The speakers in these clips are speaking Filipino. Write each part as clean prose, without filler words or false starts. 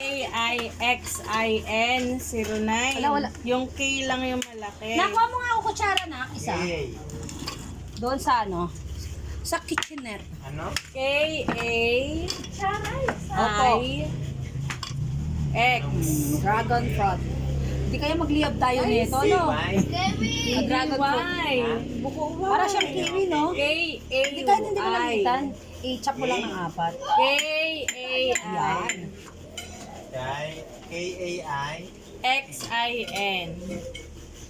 KIXIN09. Wala. Yung K lang yung malaki. Nakuha mo nga ako kutsara na, isa. Hey. Doon sa ano? Sa kitchenette. Ano? KAIX. Dragon fruit. Hindi kaya magliyab tayo nito, no? CY. Dragon fruit. Buko ba? Para siyang kiwi, no? Hindi kahit hindi mo nalitan. I-chop mo lang ng apat. KAI. KAI. XIN.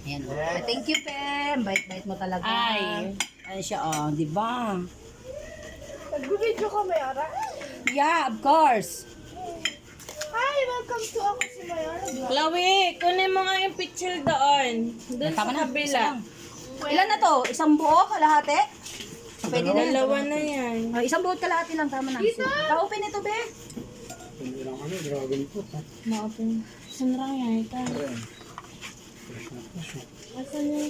Ayan, oh. Thank you, Pem. Bait-bait mo talaga. Ay. Ano siya, oh, di ba? Nag-video ka, Mayara? Yeah, of course. Hi! Welcome to Ako si Mayara Vlog. Chloe, kunin mo nga yung picture doon. Doon sa Tama na, kabila. isa lang. Ilan na to? Isang buo, kalahati? Pwede na. Dalawa na yan. Oh, isang buo kalahati lang, tama na. Pa-open ito, Be. Hindi lang ano, dragon fruit ha. Ma-open. Sunrang yan ito. Fresh na fresh ha. Asan yung...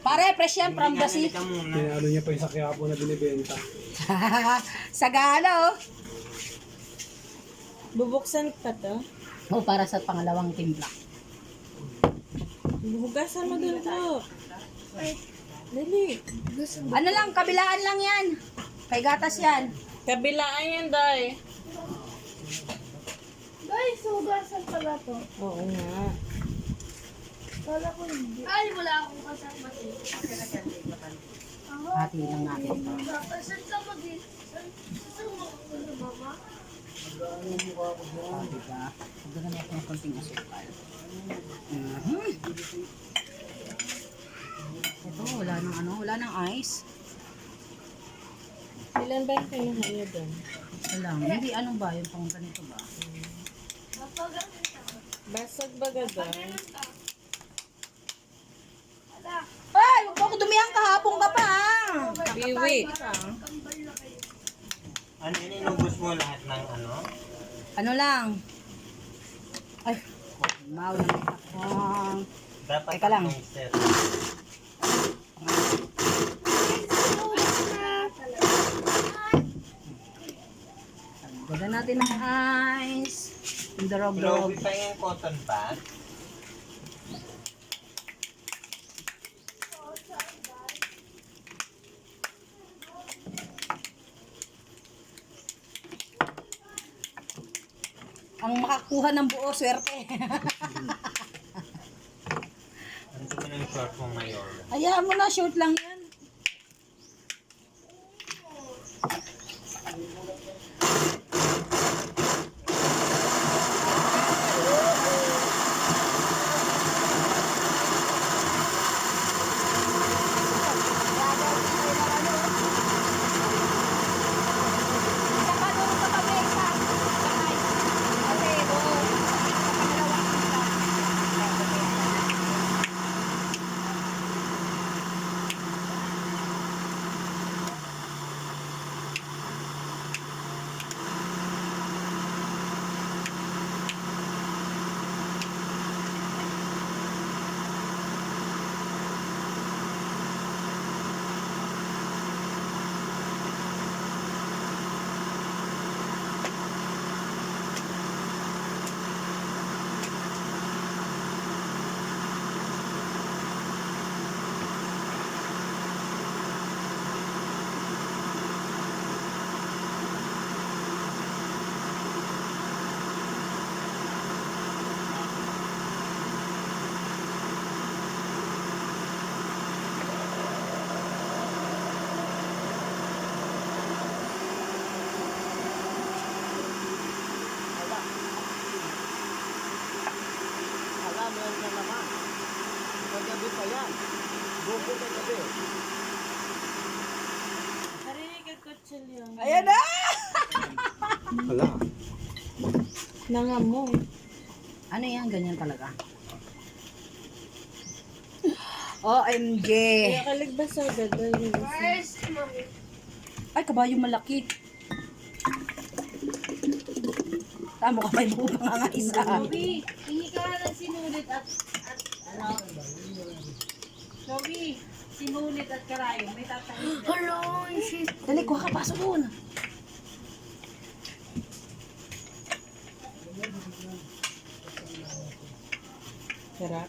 Pare, fresh yan from the sea. Ka muna. Tinalo niya pa yung sa Quiapo na binibenta. Sagana, oh. Bubuksan pa to? Oh, para sa pangalawang timpla. Buhugasan mo doon to. Dali. Ano lang, kabilaan lang yan. Kay gatas yan. Kabilaan yan, Day. Guys, hugasan pala to. Oo nga. Kala ko hindi. Ay, wala akong kasama. Hati lang natin ito. Saan ka mag- Saan mo ako mama? Oh, diba? Magdagan natin ng konting asukal. Ito, wala nang ice. Ilan ba yung kinuha niyo doon? Wala. Hindi, ano ba? Yung pang ganito ba? Basag baga doon? Ay! Huwag mo ako dumihan kahapon ka pa, Biwi. Ano yun, inubos mo lahat ng ano? Ano lang? Ay, mau na may takong. Dapat Teka lang. tatlong set. Ganda natin ng ice. Durog-durog. Chloe pa yung cotton bag. Ang makakuha ng buo, swerte. Ano mo na yung short mo, Mayor? Hayaan mo na, short lang yan. Narinig ang kutsilyo. Ayan na! Wala. Nangamoy. Ano yan? Ganyan talaga. OMG! Kaya kaligbas agad. Where's mommy? Ay, kabayo malaki. Tamo ka may buo pa nga isa. Chloe, hindi ka na sinulit at ano? Chloe, sinulit at karayo. May tatahin. Hello, shit. Dali, kuha ka, pasok doon. Sarap.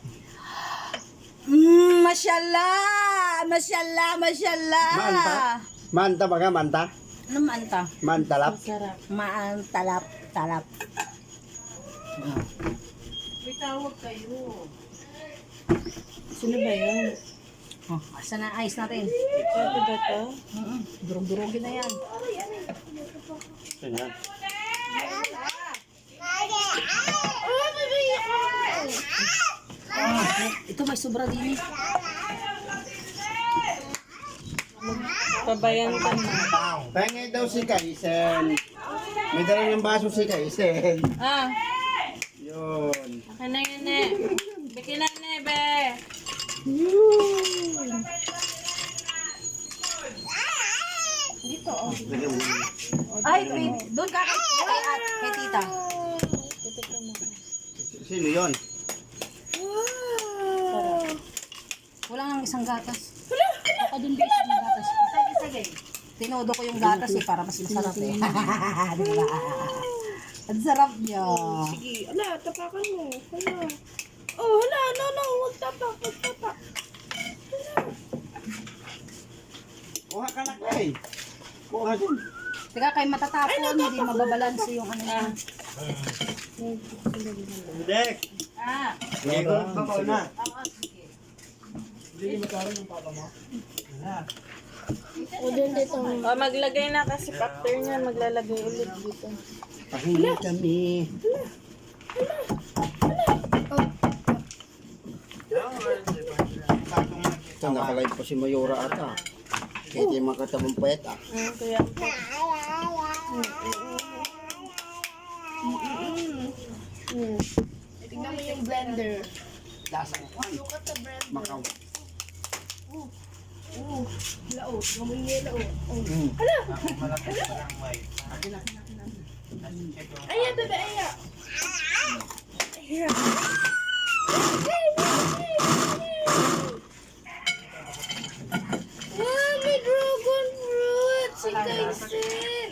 Mashallah! Mashallah! Mashallah! Manta? Manta baga, manta? Ano manta? Mantalap? Sarap. Talap. Talap. May tawag kayo. Sino ba yun? Oh, asa na ice natin? Ito ba to? Durog-durogin na yan. Yan yan. Ito may sobra din eh. Pabayan ka na. Pengen daw si Kaisen. May dala ng baso si Kaisen. Ah, Yun. akin na yun eh. Biki na be. Ay, wait. Doon ka kay tita. Sino yun? Wala nang isang gatas. Baka doon ba isang gatas? Tinodo ko yung gatas eh, para mas masarap eh. Diba? Ang sarap niya. Sige, ala, tapakan mo. Hala. Oh, hala, no, huwag tapak, huwag tapak. Kuha ka na kay. Kuha din. Teka, kay matatapon, hindi mababalanse yung ano niya. Dek. Ah, Ngayon pa ko na. oh, maglagay na kasi factor niya. Maglalagay ulit dito. Pahingi kami. Ito, nakalive po si Mayura ata. Kaya di makatabang payat ah. Kaya po. Tingnan mo yung blender. Lasang kwan. Makaw. Lao, gumungi lao. Malapit pa ng mic. Ayan, bebe, ayan. Wow, may dragon fruit! Si Kaisen!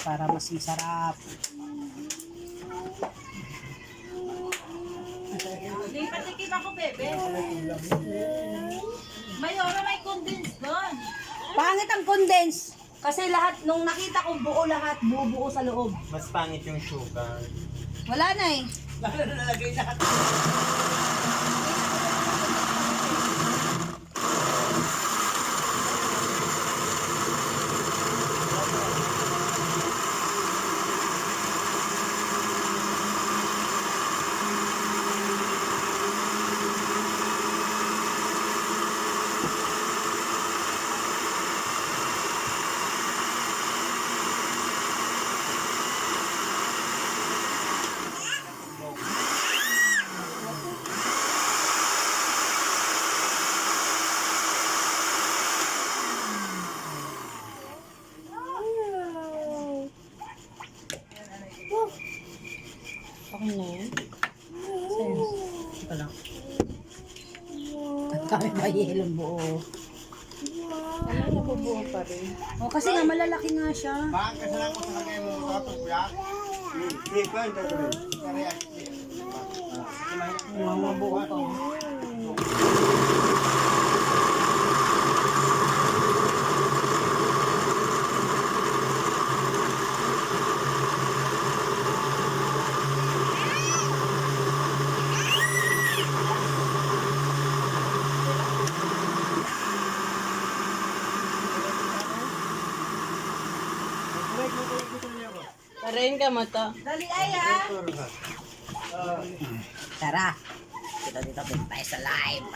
Para mas masarap. Hindi patikim ako, bebe. Mayora, may condense doon. Pangit ang condense. Kasi lahat, nung nakita ko buo lahat, buo sa loob. Mas pangit yung sugar. Wala na eh. Okay na yan. Ito lang. Ang kami ba yelong buo? Ano, nabubuo pa rin. O kasi nga malalaki nga siya. Bang kasalan ko sa lagay mo tapos ya. Hindi pa ito. Mga buo to. Parayin ka mo to. Dali ay ah! Tara! Dito tayo sa live.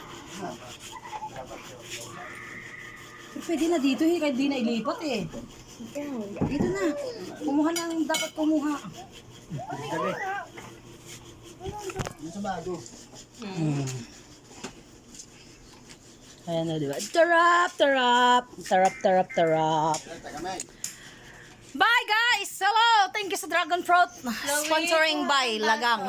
Pero pwede na dito eh, kahit di na ilipat eh. Dito na. Kumuha na ang dapat kumuha. Sa bago. Ayan na diba? Tarap, tarap. Tarap, tarap, tarap. Bye guys! Hello! Thank you sa Dragon Fruit. Sponsoring by Lagang.